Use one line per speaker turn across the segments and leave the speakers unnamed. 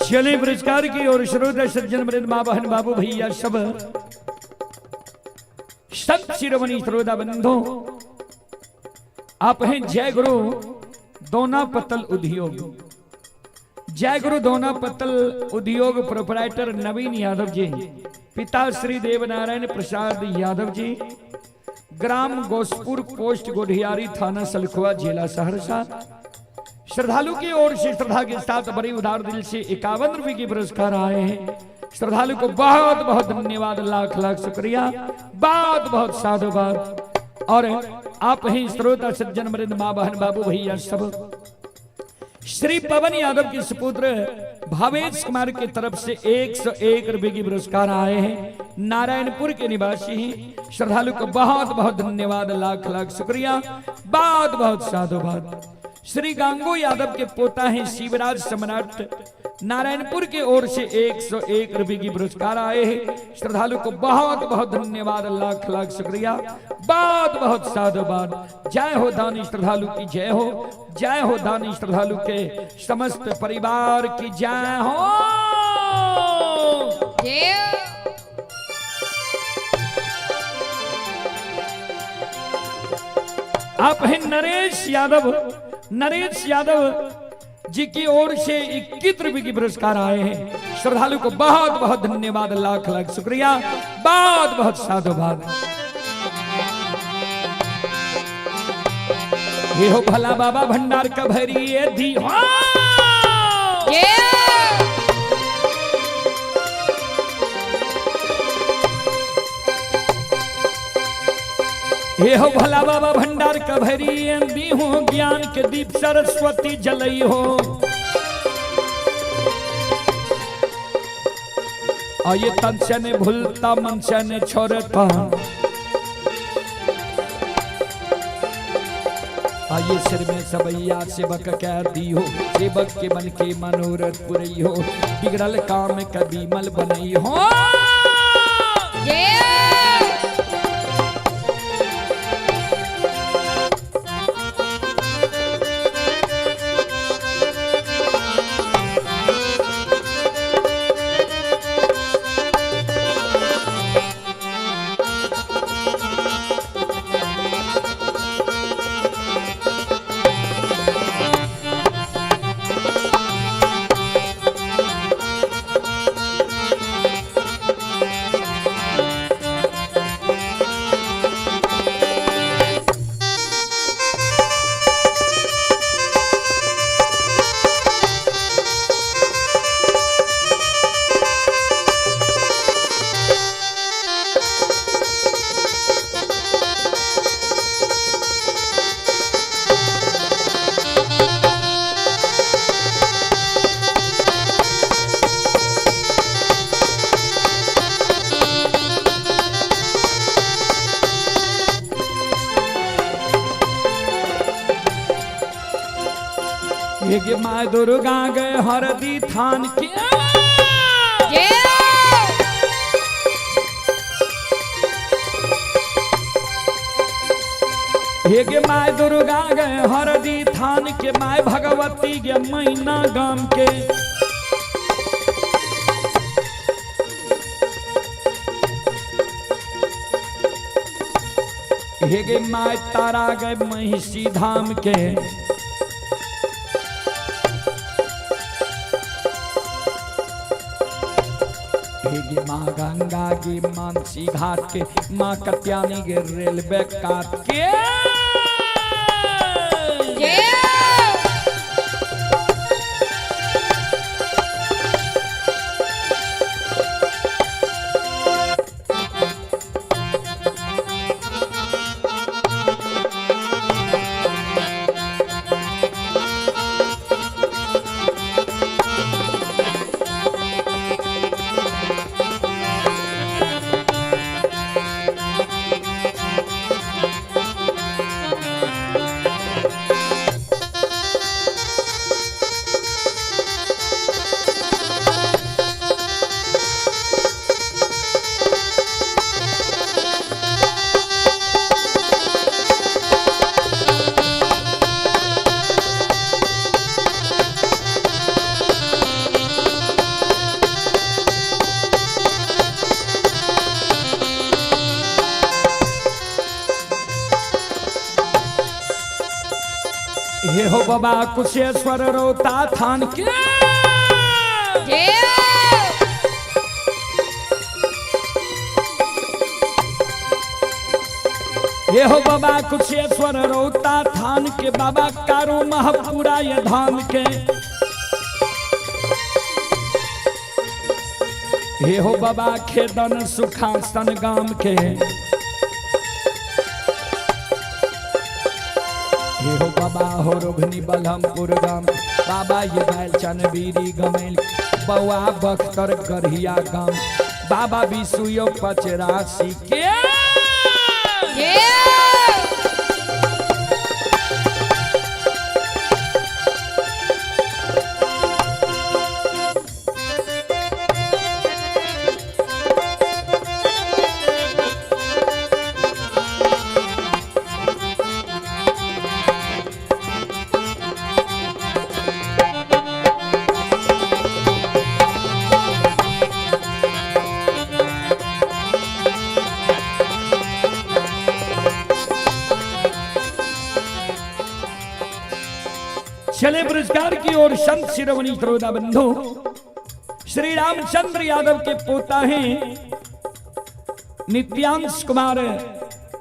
चले पुरस्कार की ओर श्रोता सज्जन वृंद मां बहन बाबू भैया सब संत शिरोमणि श्रोता बंधु आप हैं जय गुरु दोना पत्तल उद्योग। जय गुरु दोना पत्तल उद्योग प्रोपराइटर नवीन यादव जी, पिता श्री देवनारायण प्रसाद यादव जी, ग्राम गोसपुर, पोस्ट गोढ़ियारी, थाना सलखुआ, जिला सहरसा। श्रद्धालु की ओर से श्रद्धा के साथ बड़े उदार दिल से 51 रुपए के पुरस्कार आए हैं। श्रद्धालु को बहुत बहुत धन्यवाद, लाख लाख शुक्रिया, बहुत बहुत साधुवाद। और आप ही श्रोता सज्जन वृंद मां बहन बाबू भैया सब श्री पवन यादव के सुपुत्र भावेश कुमार की तरफ से 101 रुपए की पुरस्कार आए हैं। नारायणपुर के निवासी हैं। श्रद्धालु को बहुत बहुत धन्यवाद, लाख लाख शुक्रिया, बहुत बहुत साधुवाद। श्री गांगू यादव के पोता हैं शिवराज सम्राट, नारायणपुर की ओर से 101 रुपए की पुरस्कार आए हैं। श्रद्धालु को बहुत बहुत धन्यवाद, लाख लाख शुक्रिया, बहुत बहुत साधुवाद। जय हो दानी श्रद्धालु की जय हो, जय हो दानी श्रद्धालु के समस्त परिवार की जय हो। आप हैं नरेश यादव, नरेश यादव जी की ओर से 21 रुपए की पुरस्कार आए हैं। श्रद्धालु को बहुत बहुत धन्यवाद, लाख लाख शुक्रिया, बहुत बहुत साधुवाद। ये हो भला बाबा भंडार का भरी ये दी हो। हे हो भला बाबा भंडार का भरी दी हो, ज्ञान के दीप सरस्वती जलई हो। आये तन से ने भूलता मन से ने छोड़ता, आये सिर में सबैया सेवक कह दी हो, सेवक के मन के मनोरथ पुरई हो, बिगड़ल काम कभी मल बनई हो। ये माँ दुर्गा गए हरदी थान के, हे माँ दुर्गा गए हरदी थान के, माँ भगवती गे मैना गाम के। हे माँ तारा गए महिषी धाम के, माँ गंगा की मानसी घाट के, माँ कत्यानी के रेलवे काट के। ये हो बाबा कुशेश्वर रोता थान के ये हो बाबा कुशेश्वर रोता थान के बाबा कारो महपुरा ये धाम के ये हो बाबा खेदन सुखासन गाम के ये हो बाबा हो रोघनी बलहमपुर गाम बाबा ये बैल चनबीरी गमेल बउआ बख्तर गढ़िया गाम बाबा विसुयो पचरासी के चले पुरस्कार की ओर संत शिरोमणि श्रोता बंधु श्री रामचंद्र यादव के पोता हैं नित्यांश कुमार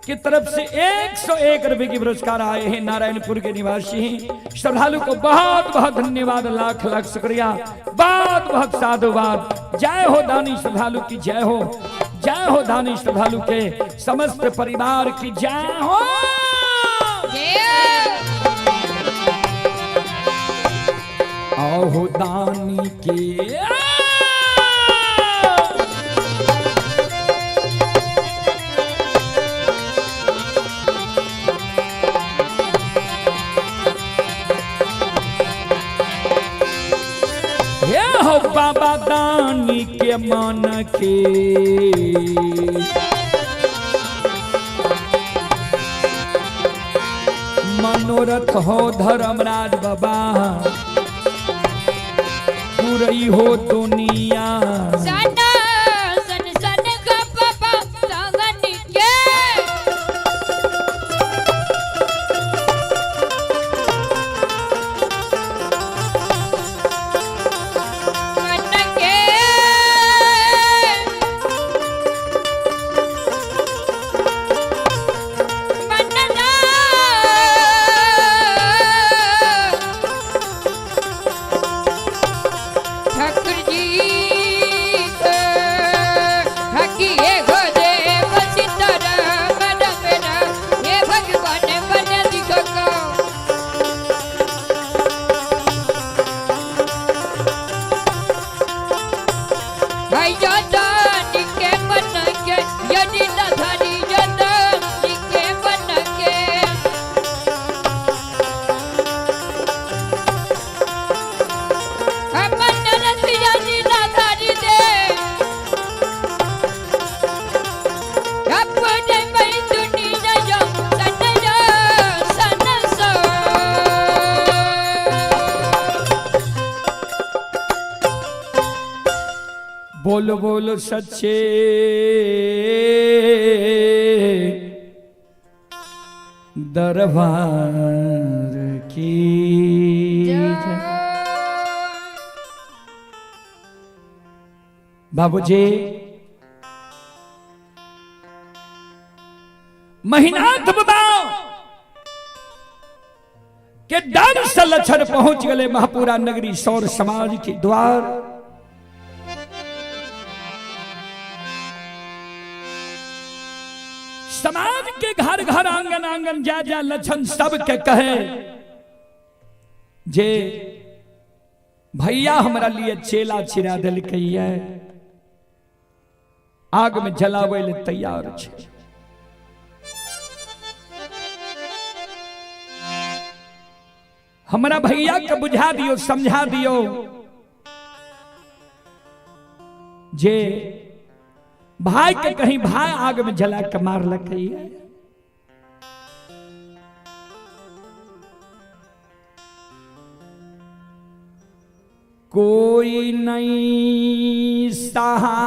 की तरफ से 101 रुपए की पुरस्कार आए हैं। नारायणपुर के निवासी हैं। श्रद्धालु को बहुत बहुत धन्यवाद, लाख लाख शुक्रिया, बहुत बहुत साधुवाद। जय हो दानी श्रद्धालु की जय हो, जय हो दानी श्रद्धालु के समस्त परिवार की जय हो। आओ दानी के ये हो बाबा दानी के मन के मनोरथ हो धर्मराज बाबा पूरी हो दुनिया बोल बोल सच्चे दरबार की बाबूजी महीनाथ बाबा के डर से लक्षण पहुंच गए महापुरा नगरी सौर समाज के द्वार। समाज के घर घर आंगन आंगन जा जा लक्षण सब के कहे जे भैया हमारा लिए चेला छिरा दिल कहिए आग में जलावे ले तैयार छे। हमारा भैया के बुझा दियो, समझा दियो जे भाई के कहीं भाई आग में जला के मार लगी है। कोई नहीं सहारा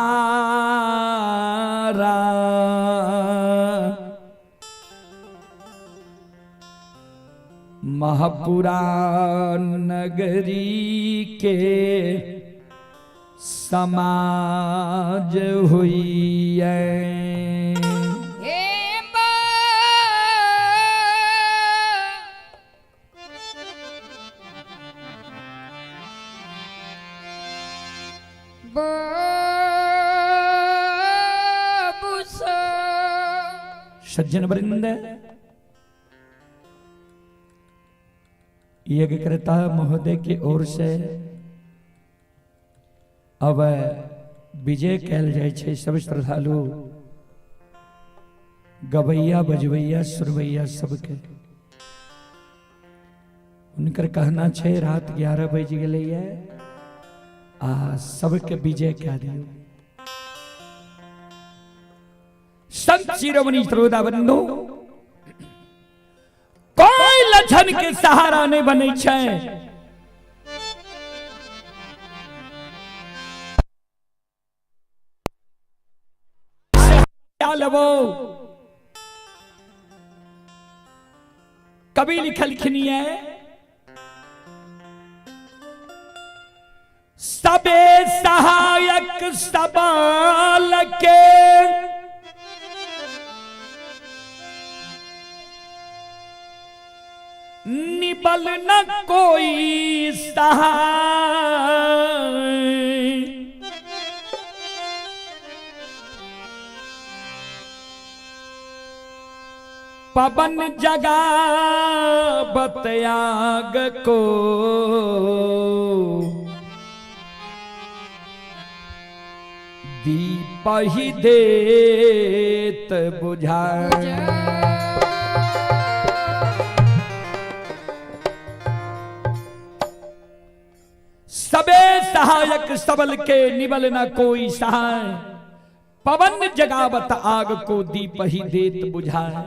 महापुरा नगरी के समाज हुई है। सज्जन वृंद, यज्ञकर्ता महोदय की ओर से अब विजय कल जाय छे। सब श्रद्धालु गवैया बजवैया सुरवैया सबके उनकर कहना छे रात 11 बज गए आ सबके विजय कह दियो। संत शिरोमणि श्रोता बंधु, कोई लक्षण के सहारा नहीं बने छे। क्या लबो कभी लिखलखिनी है, सबे सहायक सबल के निबल न कोई सहाय। पवन जगावत आग को दीप ही देत बुझाए। सबे सहायक सबल के निबल न कोई सहाय। पवन जगावत आग को दीप ही देत बुझाए।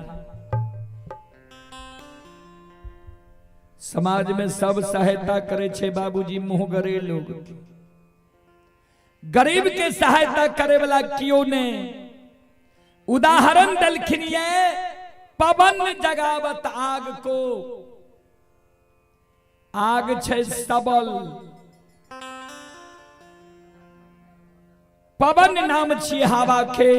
समाज में सब सहायता करे छे बाबूजी, मुंह गरे लोग। गरीब के सहायता करे वाला क्यों ने? उदाहरण दलखिनिए, पवन जगावत आग को। आग छे सबल, पवन नाम छिए हवा के।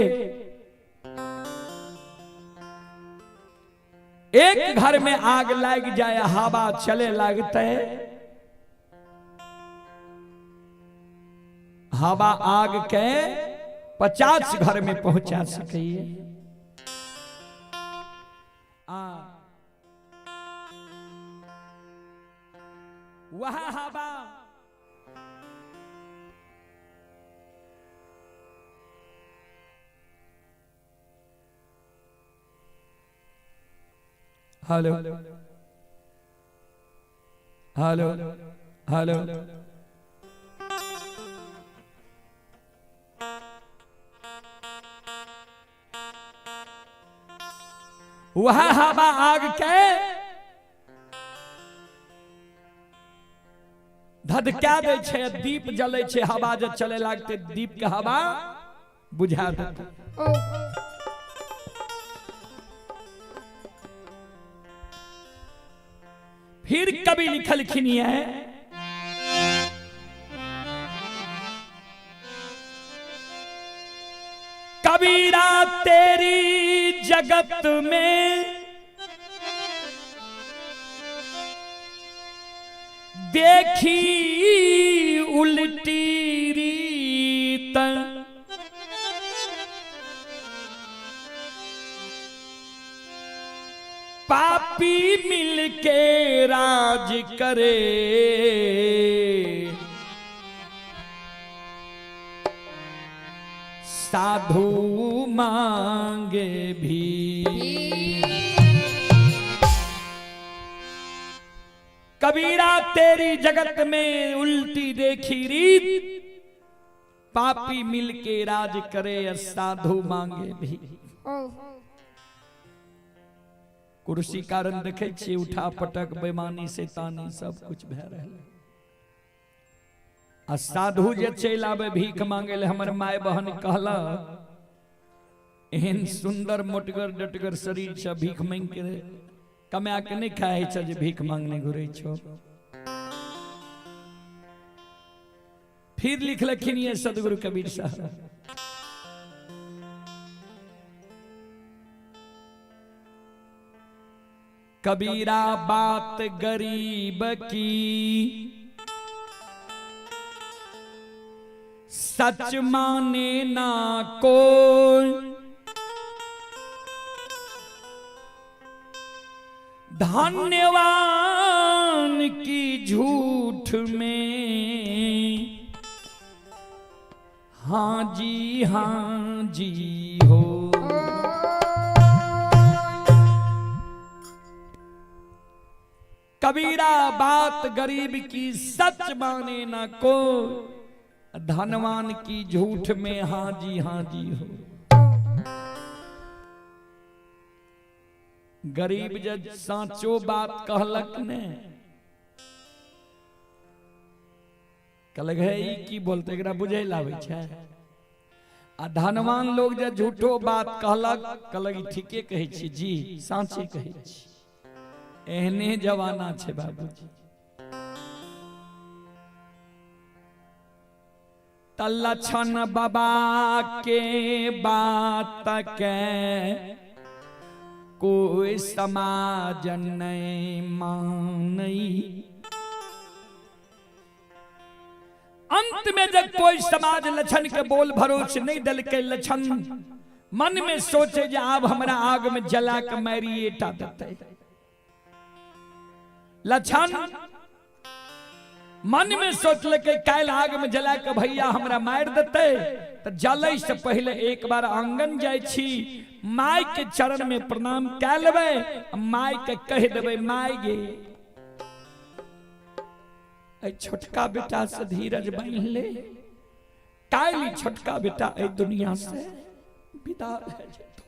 एक घर में आग लग जाए, हवा चले लगते, हवा आग के 50 घर में पहुंचा सके। वह हवा हेलो हेलो हेलो वह हवा आग के धधका दे छे। दीप जले छे, हवा जब चले लागते दीप के हवा बुझा देते। फिर कभी लिखलखिनी है, कबीरा तेरी जगत में देखी उल्टी रीत। पापी मिलके राज करे, साधु मांगे भी। कबीरा तेरी जगत में उल्टी देखी रीत, पापी मिलके राज करे, साधु मांगे भी। कुर्सी कारण देखे छी, उठा पटक बेमानी शैतानी सब कुछ भे रहे। आ साधु जे चल आवे भीख मांगे ले, हमर माय बहन कहला एहन सुंदर मोटगर डटगर शरीर से भीख मांग के कमा के नहीं खाए छ जे भीख मांगने घुरे छो। फिर लिखलखिन ये सदगुरु कबीर साहब, कबीरा बात गरीब की सच माने ना कोई, धन्यवान की झूठ में हाँ जी हो। कबीरा बात गरीब की सच माने ना को, धनवान की झूठ में हाँ जी हो। गरीब जब साचो बात कहलक ने कहलक है ई की बोलते एकरा बुझे लावे छै, आ धनवान लोग जब झूठो बात कहलक कहलक ठीके कहै छी जी, साचे कहै छी। एहने जवाना छे बाबूजी। तलछन बाबा के बात के कोई समाज नहीं मानई, अंत में जब कोई समाज लछन के बोल भरोसे नहीं दल के लछन मन में सोचे जे आब हमरा आग में जला के मारिए टा देते। लछन मन में सोचल के काल आग में जला के भैया हमरा मार देते, तो जलै से पहले एक बार आंगन जाय छी, माय के चरण में प्रणाम कय लेबै, माय के कह देबै माय गे छोटका बेटा से धीरज बांध ले, काल छोटका बेटा ए दुनिया से विदा भे जेतौ।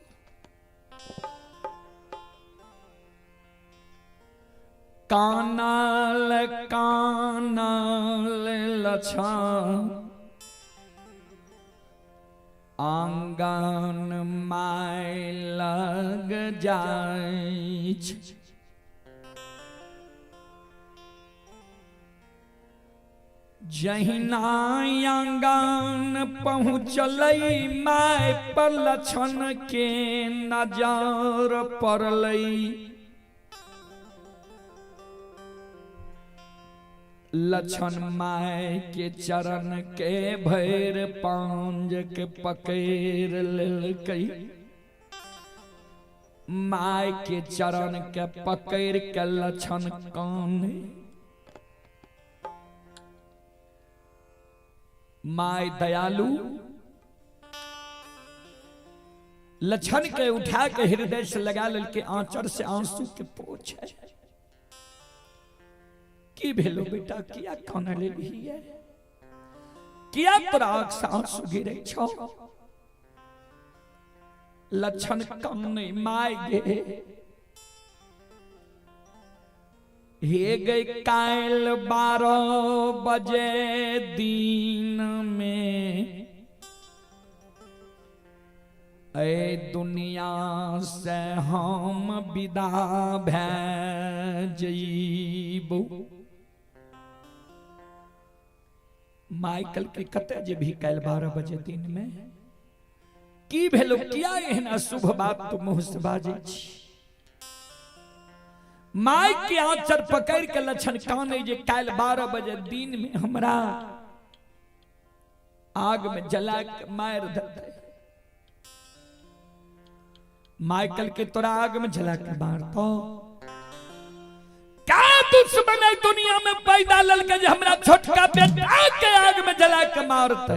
कानल लछन आंगन माय लग जाय छै, जहिना आंगन पहुँचलै माय पर लछन के नजर पड़लै। लछन माय के चरण के भैर पांज के पकड़ लेलकै, माय के चरण के पकड़ के लछन काने। माय दयालु लछन के उठा के हृदय से लगा लेलकै, आंचर से आंसू के पोछे। की भेलो बेटा, किया कान लेली है, किया तोरा आंख से आंसू गिरे छौ। लछन काने माय गे हे गई काल 12 बजे दिन में ए दुनिया से हम विदा भे जइबो। माइकल के कते जे भी काल 12 बजे दिन में की भेलो, किया एहन अशुभ बात तो मुंह से बाजै छी। माय के आंचर पकड़ के लछन काने जे काल 12 बजे दिन में हमरा आग में जला के मार देते। माइकल के तोरा आग में जला के मारतो, क्या दुश्मन है दुनिया में पैदा ललके जे हमरा छोटका बेटा के आग में जला के मारते।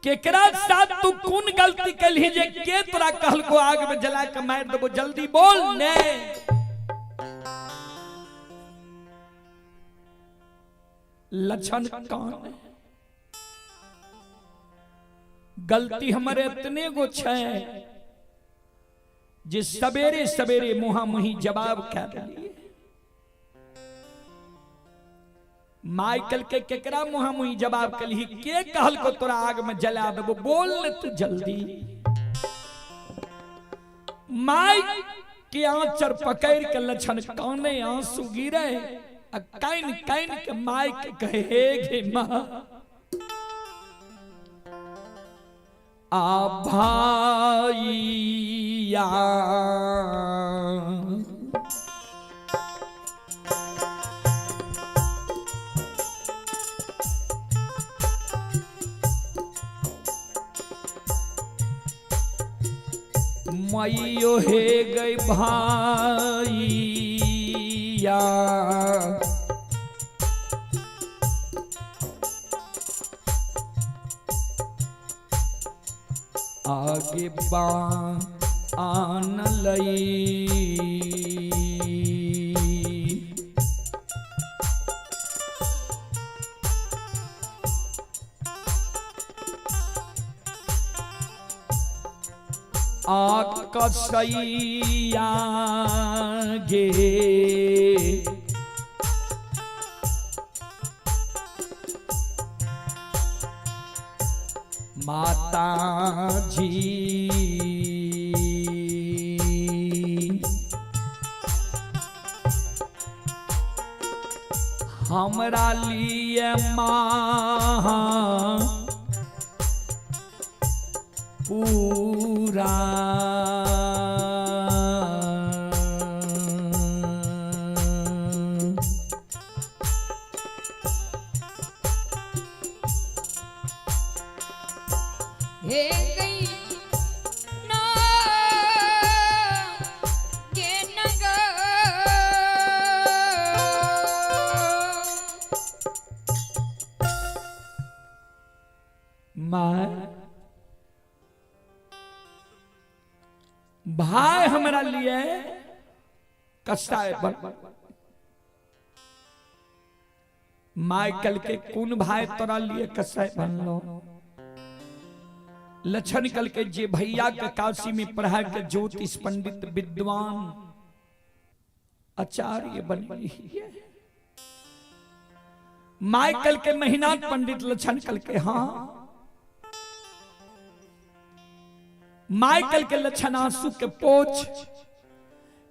केकरा साथ तू कौन गलती कलही जे के तोरा कहलको आग में जला के मार देबो, जल्दी बोल ने। लछन काने गलती हमारे इतने गो छै जे सवेरे सवेरे मुहा मुही जवाब कह दिए। माइकल के केकरा मुहा मुही जवाब कली के कहल को तोरा आग में जला देबो, बोल तू जल्दी। माइक के आंचर पकड़ के लछन काने आंसू गिरे, कैन कैन के माइक कहे गे मां आ भाईया मैयो हे गई भाईया आगे आन लई कसैया गे माता जी हमरा लिए माँ पूरा
हे गई ना के नगर
माँ भाई हमरा लिए कसाय बन माइकल के कौन भाई तोरा लिए कसाय बनलो लक्षण कल के जे भैया के काशी में पढ़ा के ज्योतिष पंडित विद्वान आचार्य बन गई है माइकल के मेहनत पंडित लक्षण कल के हाँ माइकल के लक्षण आंसू के पोछ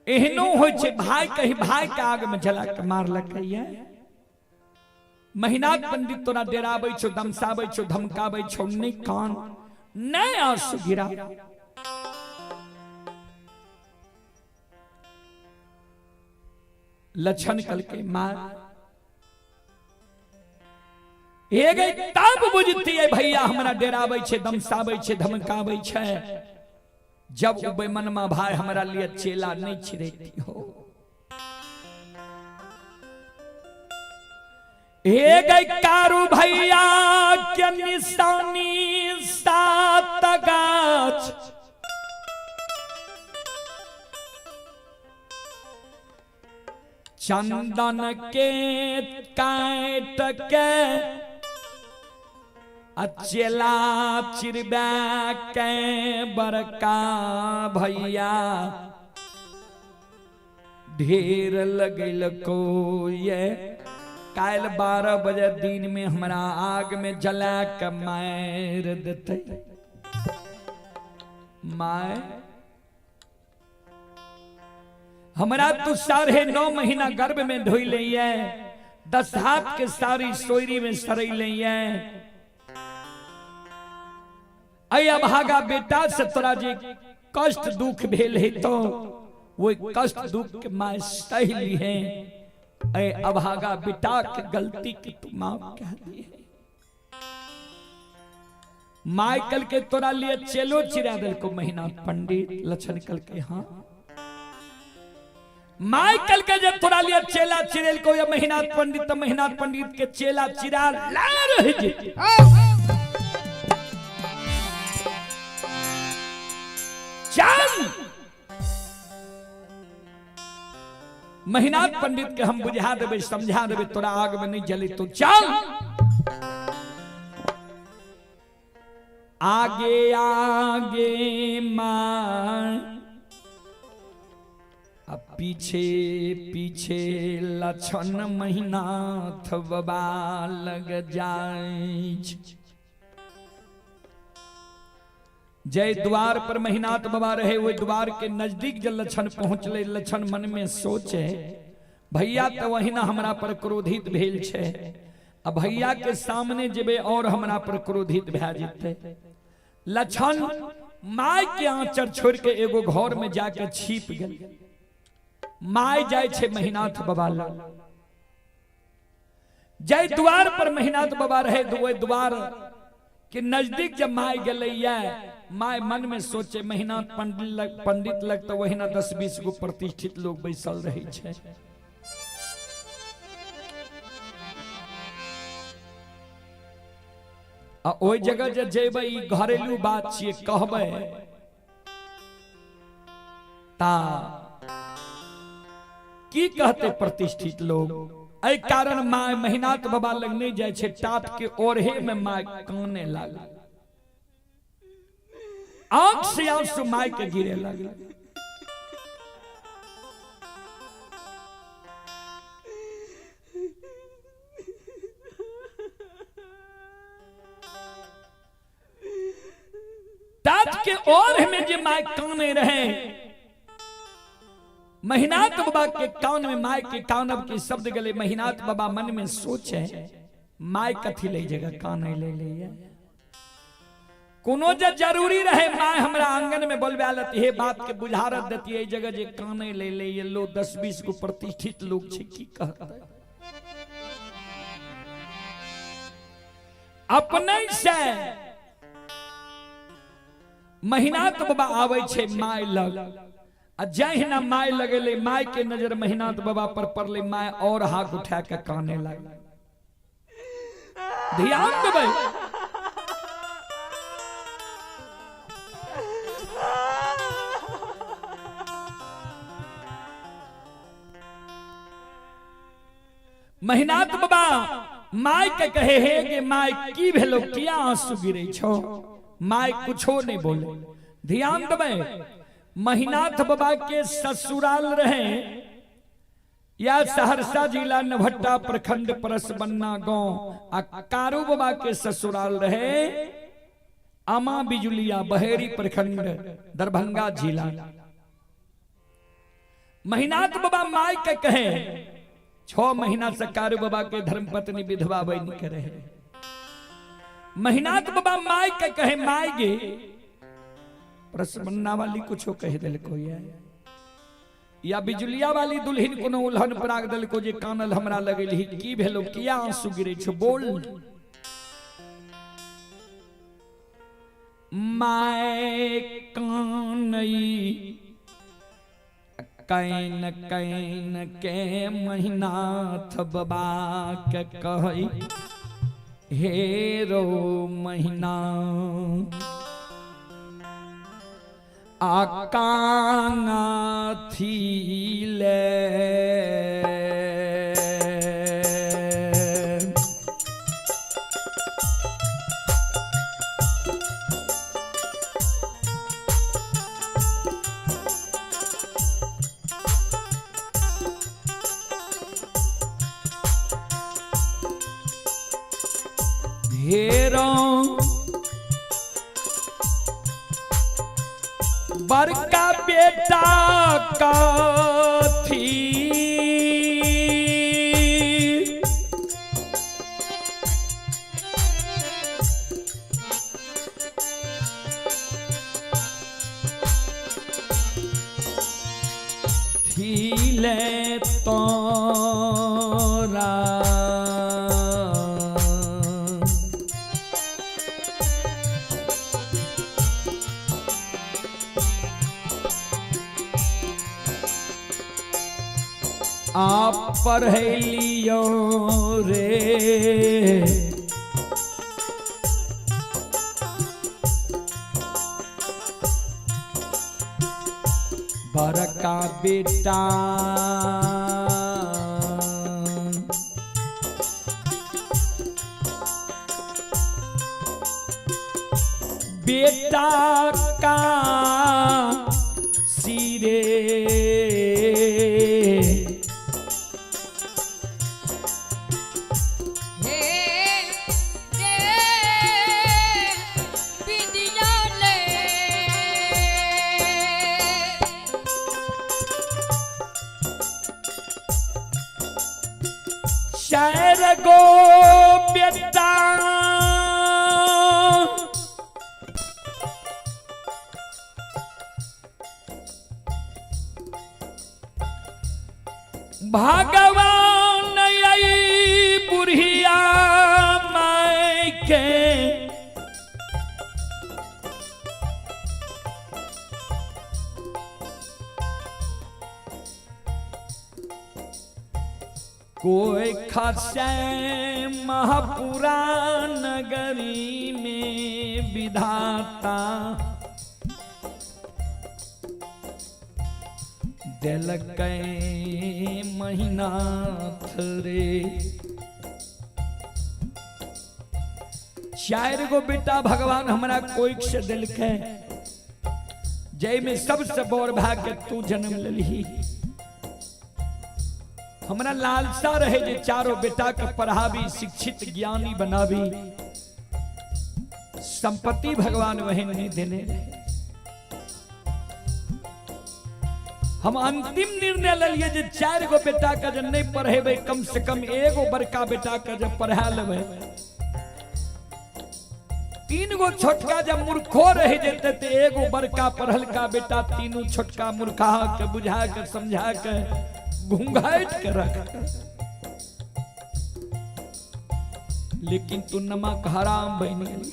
एहनो हो भाई कही भाई के आग में जला के मारलक है मेहनत पंडित तोरा डेराबै छो धमसाबै छो धमकाबै छो नहीं कान नहीं आंसू गिरा लक्षण कल के मार हे गई तब बुझती है भैया हमरा डेराबै छे धमसाबै छे धमकाबै छे जब वो बेमनमा भाई हमरा लिए चेला नहीं छिड़ती हो हे गई कारू भैया के निशानी सात गाछ चंदन के काट के अचेला चिरबा के बड़का भैया ढेर लगल को ये काल 12 बजे दिन में हमरा आग में जला के मार देते माय हमरा तो 9.5 महीना गर्भ में धोई लिये 10 हाथ के सारी सोयरी में सरै लिये अया भागा बेटा से तोरा जे कष्ट दुख भेल है तो वो कष्ट दुख के माय सह ली है ऐ अभागा बेटा के गलती की तू माफ कह दी है माइकल के तोरा लिए चेलो चिरा दिल को महीना पंडित लक्षण कल के हाँ माइकल के जब तोरा लिए चेला चिरेल को या महीना पंडित के चेला चिरा ला रहे जी चल मेहनत पंडित के हम बुझा देवे समझा देवे तोरा आग में नहीं जली तो चल आगे आगे मां अब पीछे पीछे लछन महिनाथ बाबा लग जाए। जय द्वार पर महिनाथ बाबा रहे, वो द्वार के नजदीक जब लछन पहुंचले, लछन मन में सोचे भैया तो वही ना हमरा पर क्रोधित भेल छे, अब भैया के सामने जेबे और हमरा पर क्रोधित भै जेते। लछन माय के आंचर छोड़ के एगो घर में जाके छिप गेल। माय जाय छे महिनाथ बाबा लग। जय द्वार पर महिनाथ बाबा रहे, द्वार के नजदीक जब माय गलैया, माय मन में सोचे महिनाथ पंडित लग तो वही ना 10-20 गो प्रतिष्ठित लोग बैसल रहे छे। आ ओई जगह जे जेबै घरेलू बात छियै, कहबै ता की कहते प्रतिष्ठित लोग। एहि कारण माय महिनाथ बाबा लग नहीं जाय छे, टाट के ओढ़े में माय काने लागल, आंख से आंसू माय के गिरे लगल। टाट के ओढ़े में जे माय काने रहे, महिनाथ बाबा के कान में माय के कानब के शब्द गले। महिनाथ बाबा मन में सोचे माय कथी ले जगह काने ले ले, कोनो जे जरूरी रहे माय हमरा आंगन में बोलबैलत, हे बात के बुझारत देती है जगह जे काने ले ले। ये लो 10-20 को प्रतिष्ठित लोग छे, की कहते अपने से महिनाथ बाबा आवे छे माय लग। आ जय ना माय लगेले, माय के नजर महिनाथ बाबा पर पड़ले, माय और हाथ उठा के काने लग। ध्यान देबै, महिनाथ बाबा माय के कहे हे गे माय की भेलो, किया आंसू गिरे छो। माय कुछो नहीं बोले। ध्यान देबै, महिनाथ बाबा के ससुराल रहे या सहरसा जिला नवहट्टा प्रखंड परसबन्ना गांव। आ कारू बाबा के ससुराल रहे आमा बिजुलिया बहेरी प्रखंड दरभंगा जिला। महिनाथ बाबा माय के कहे 6 महीना से कारू बाबा के धर्मपत्नी विधवा बन के रहे। महिनाथ बाबा माय के कहे माय गे, प्रसन्ना वाली कुछो कह दिल को, या बिजुलिया वाली दुल्हन कोनो उल्हन पराग दिल को जे कानल हमरा लगल ही, की भेलो, किया आंसू गिरे छो, बोल। माय कानई कैन कैन के महिनाथ बाबा के कही, हेरो महिना आकांगा थीले। हेरो बड़का बेटा का थी, थीले तोरा आप पढ़लियो रे, बड़का बेटा बेटा का सिरे कोई खासे महापुरा नगरी में विधाता दिल कै महीना रे। 4 गो बेटा भगवान हमरा कोई से दिल के, जय में सबसे बड़ भाग्य तू जन्म ललही। हमरा लालसा रहे जे चारों बेटा के पढ़ावी, शिक्षित ज्ञानी बनावी। संपत्ति भगवान वही नहीं देने रहे। हम अंतिम निर्णय ले लिए जे 4 गो बेटा का जब नहीं पढ़ेबे, कम से कम एगो बड़का बेटा का जब पढ़ा लेबे, 3 गो छोटका जब मूर्खो रह जेते तो एगो बड़का पढ़ल का बेटा तीनों छोटका मूर्खा के बुझा के समझा के घूंघाट के रख। लेकिन तू नमक हराम बन गई।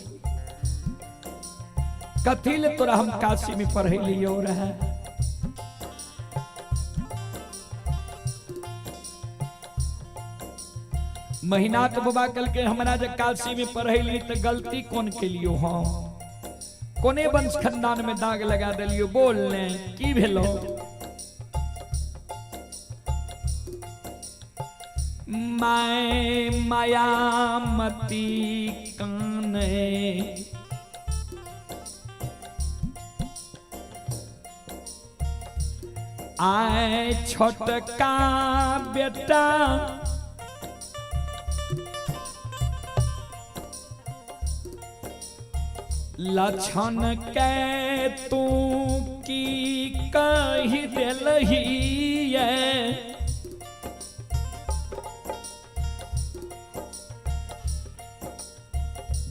कथी ले तोरा हम काशी में पढ़े लियो रहे। महीना तो बाबा कल के हमरा जब काशी में पढ़े ली तो गलती कौन के लियो? हाँ, कोने वंश खानदान में दाग लगा दिलियो? बोलने की भेलो? मैं मायामती काने आए छोटका बेटा लक्षण के तू की कही दिलही है।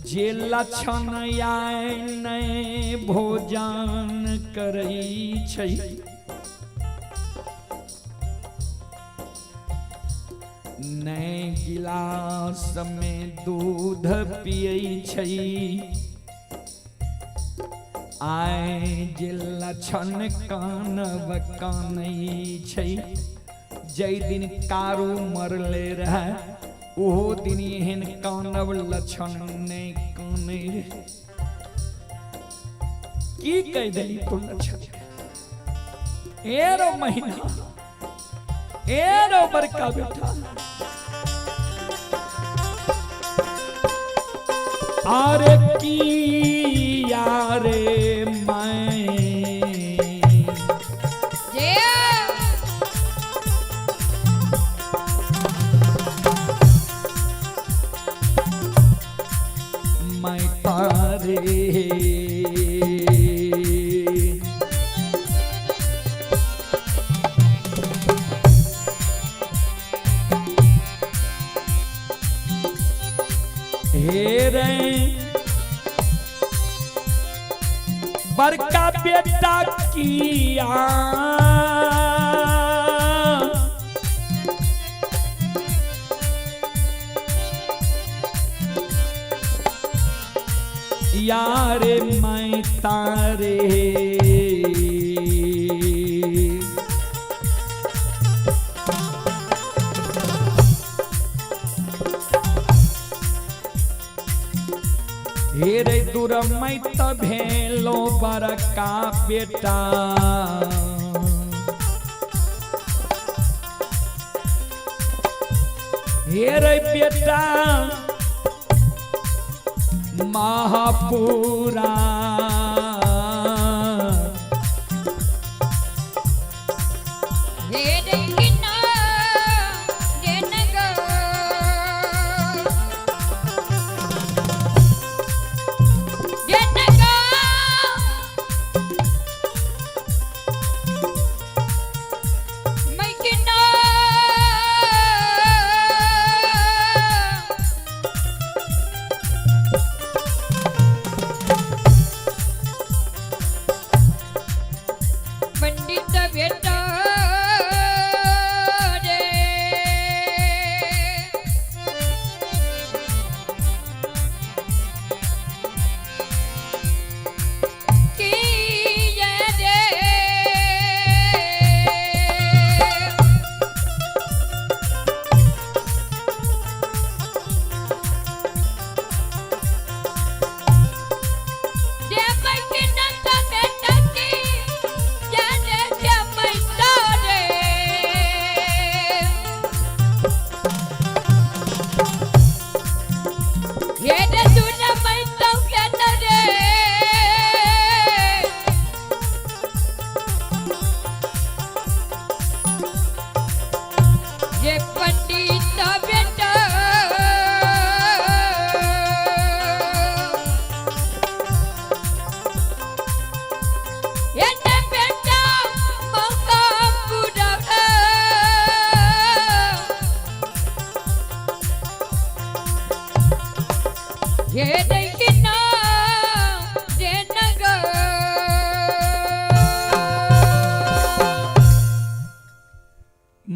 जे लक्षण आए नहीं भोजन करई छै, नहीं गिलास में दूध पियई छै। आए जे लक्षण कानब कानई छै, जय दिन कारू मरले रहे ओहो दिन एहन कानब लक्षण नहीं काने रे। की कह दिली तू लक्षण? एरो महीना, एरो बड़का बेटा, आरे की यारे मैं तारे हे रे बड़का बेटा किया यारे मैं तारे हे रे दूर मैं भेलो बड़का बेटा हे रे बेटा महापुरा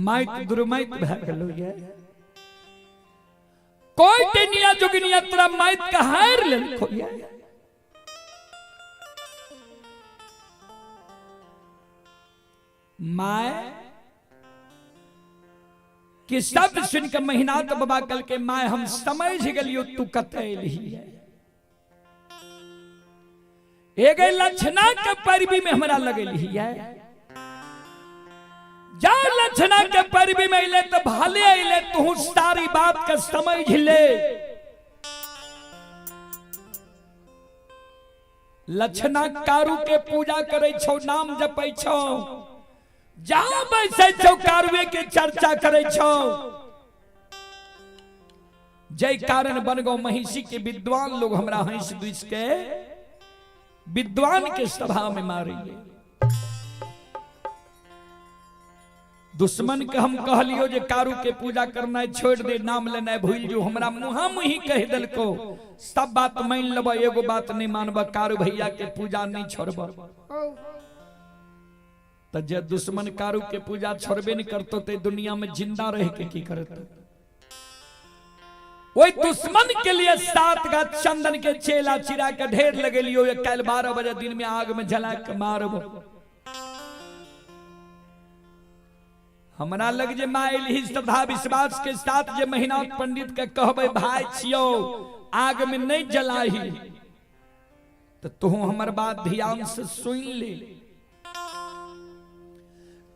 माइत दुर्माइत भए गेलो ये कोई टेनिया जोगिनिया तोरा माइत का हार लेलको ये माय कि शब्द सुन के महीना तो बाबा कल के माय हम समझ गलियो तू कते लिही है एक लक्षणा के परबी में हमरा लगेली है जा लक्षणा के परबी में अले तो भाले अले तू सारी बात का समझ ले लक्षणा कारू के पूजा करे छो नाम जपै छो जा बैसे छो कारुए के चर्चा करे छो जय कारण बन गो महिषी के विद्वान लोग हमरा हंस दुस के विद्वान के सभा में मारेंगे दुश्मन के हम कहलियो जे कारू के पूजा करना छोड़ दे नाम लेना भूल जो हमरा मुहा मुही कह दिल को सब बात मान लब एगो बात नहीं मानब कारू भैया के पूजा नहीं छोड़ब तो जे दुश्मन कारू के पूजा छोड़बे नहीं करतो ते दुनिया में जिंदा रह के की करतो वही दुश्मन के लिए 7 गाछ चंदन के चेला चिरा के ढेर लगे लियो ये कल 12 बजे दिन में आग में जला के मारबो हमरा लग जे माइल ही श्रद्धा विश्वास के साथ जे महीना पंडित के कहबे भाई छियो आग में नहीं जलाही तो तू हमर बात ध्यान से सुन ले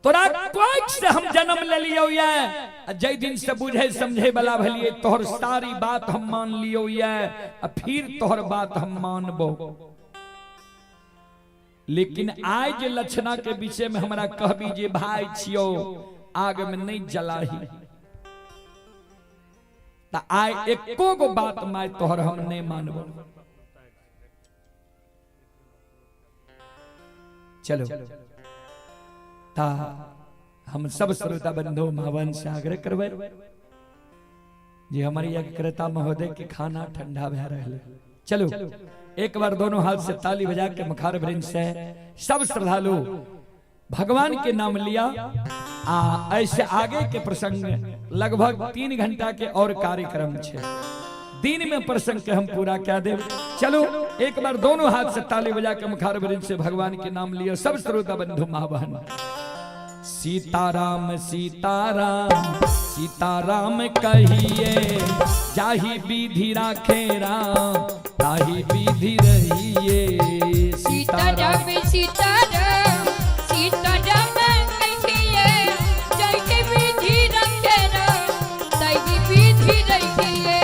तोरा कोई से हम जन्म ले लियो ये जय दिन से बुझे समझे वाला भलिए तोहर सारी बात हम मान लियो ये फिर तोहर बात हम मानबो लेकिन आज लक्षणा के विषय में हमरा कहबी जे भाई छियो आग में नहीं जलाही ता आय एको गो बात माय तोहर हम नहीं मानबो चलो ता हम सब श्रोता बंधु मावन से आग्रह करबे जे हमारी यज्ञकर्ता महोदय के खाना ठंडा भे रहे चलो एक बार दोनों हाथ से ताली बजा के मखार वृंद से सब श्रद्धालु भगवान के नाम लिया ऐसे आगे के प्रसंग लगभग 3 घंटा के और कार्यक्रम छे दिन में प्रसंग के हम पूरा क्या दे चलो एक बार दोनों हाथ से ताली बजा के मुखार वृंद से भगवान के नाम लियो सब श्रोता बंधु मां बहन सीताराम सीताराम सीताराम कहिए जाहि विधि राखे राम ताहि विधि रहिए
सीताराम सीताराम सीताराम कहिए जाहि विधि राखे राम ताहि विधि रहिए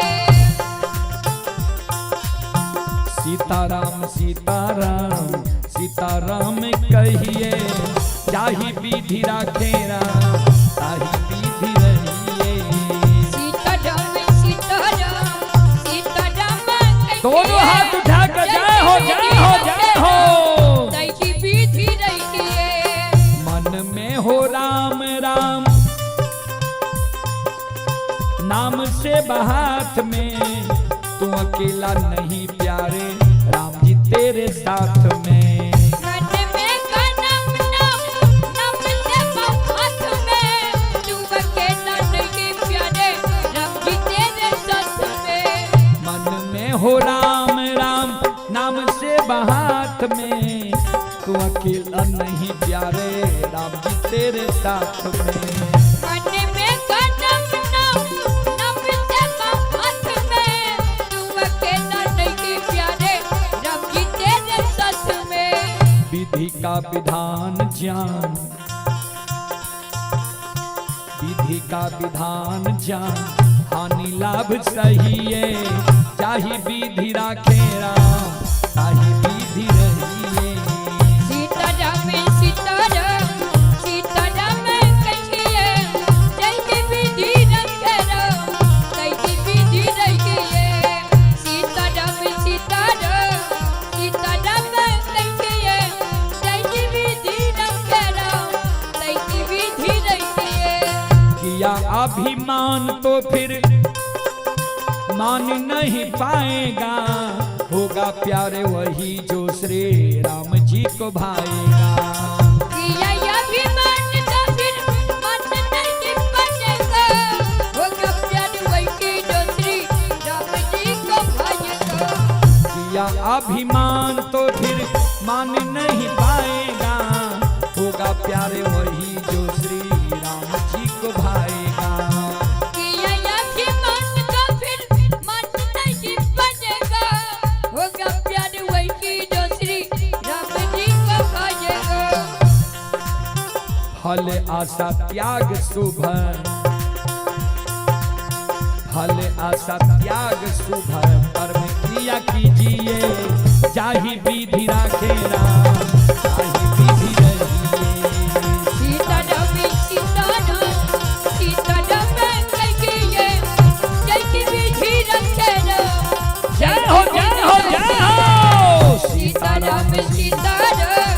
सीताराम सीताराम सीताराम कहिए जाहि विधि राखे राम ताहि विधि रहिए
सीताराम सीताराम सीताराम कहिए
दोनों हाथ उठा कर जय हो जय हो जय हो
ताहि विधि रहिए
मन में हो राम राम नाम से बहात में तू अकेला नहीं प्यारे राम जी तेरे साथ में हो राम राम नाम से बहात में तू अकेला नहीं प्यारे राम जी तेरे साथ में
मन में कदम नाम से बहात में तू अकेला नहीं प्यारे राम जी तेरे साथ में
विधि का विधान जान विधि का विधान जान हानि लाभ सहिए चाहि विधि राखे राम ताहि विधि रहिए
सीताराम सीताराम सीताराम कहिए जाहि विधि राखे राम ताहि विधि रहिए सीताराम सीताराम सीताराम कहिए जाहि विधि राखे राम ताहि विधि रहिए
किया अभिमान तो फिर मान नहीं पाएगा होगा प्यारे वही जो श्री राम जी को भाएगा
किया अभिमान तो फिर मान नहीं
दिया अभिमान तो फिर मान नहीं पाएगा, होगा प्यारे वही जो श्री राम जी को भाएगा।
किया अभिमान तो फिर मन नहीं बनेगा, होगा प्यार वही जो श्री राम जी को भाएगा।
फल आशा त्याग शुभ, फल आशा त्याग शुभ कर्म किया कीजिए, जाहि विधि राखे राम ताहि विधि रहिए।
सीताराम सीताराम सीताराम कहिए, जय की विधि रखे राम।
जय हो जय हो जय हो।
सीताराम सीताराम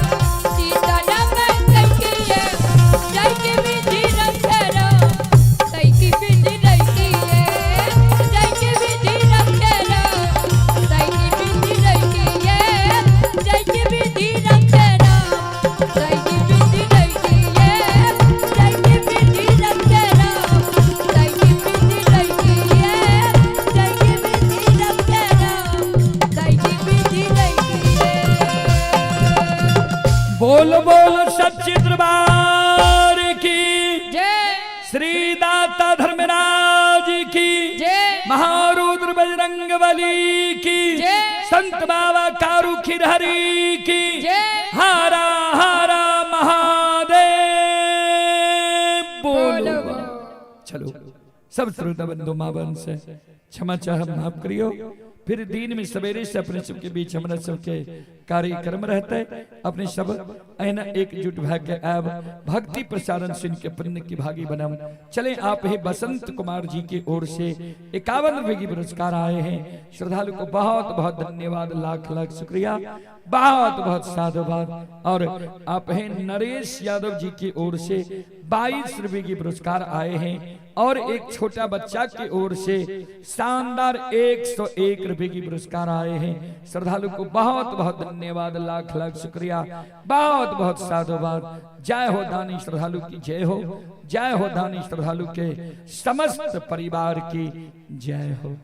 सीताराम कहिए, जय की विधि रखे राम। जय की विधि रखिए, जय की विधि रखे राम। जय की विधि रखिए, जय की विधि रखे राम। जय की विधि रखिए, जय की विधि रखे राम। जय की विधि रखिए, जय की विधि रखे राम। जय की विधि रखिए।
बोल बोल सच्चे दरबार की
जय
श्री दाता धर्मराज की
जय
महारुद्र बजरंगबली की
जय।
संत बाबा कारू खिरहरी की
जय।
हारा हारा महादेव बोलो।
बोलो।
चलो सब श्रोता बंधु मां बहन से क्षमा चाह माफ करियो। फिर दिन में सवेरे से अपने सबके बीच हमारा सबके कार्यक्रम रहता है। अपने सब ऐना एकजुट भाग्य अब भक्ति प्रसारण सुन के पुण्य की भागी बनम। चले आप ही बसंत कुमार जी की ओर से 51 रुपए की पुरस्कार आए हैं। श्रद्धालु को बहुत बहुत धन्यवाद, लाख लाख शुक्रिया, बहुत बहुत साधुवाद। और आप हैं नरेश यादव जी की ओर से 22 रुपए की पुरस्कार आए हैं। और एक छोटा बच्चा की ओर से शानदार 101 रुपए की पुरस्कार आए हैं। श्रद्धालु को बहुत बहुत धन्यवाद, लाख लाख शुक्रिया, बहुत बहुत साधुवाद। जय हो दानी श्रद्धालु की जय हो, जय हो दानी श्रद्धालु के समस्त परिवार की जय हो।